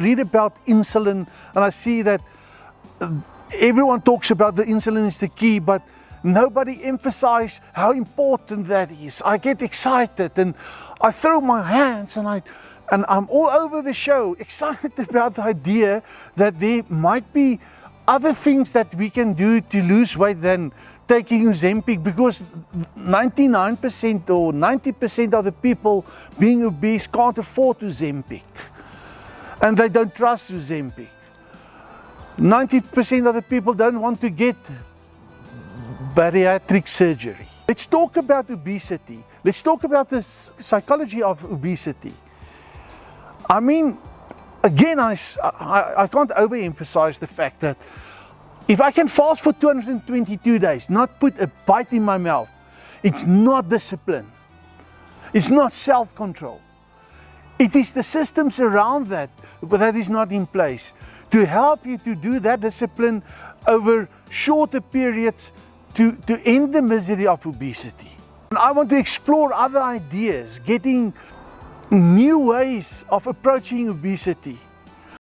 read about insulin and I see that everyone talks about the insulin is the key, but nobody emphasizes how important that is. I get excited and I throw my hands and I'm all over the show, excited about the idea that there might be other things that we can do to lose weight than taking Ozempic, because 99% or 90% of the people being obese can't afford Ozempic and they don't trust Ozempic. 90% of the people don't want to get bariatric surgery. Let's talk about obesity. Let's talk about the psychology of obesity. I mean, again, I can't overemphasize the fact that if I can fast for 222 days, not put a bite in my mouth, it's not discipline. It's not self-control. It is the systems around that is not in place to help you to do that discipline over shorter periods to end the misery of obesity. And I want to explore other ideas, getting new ways of approaching obesity.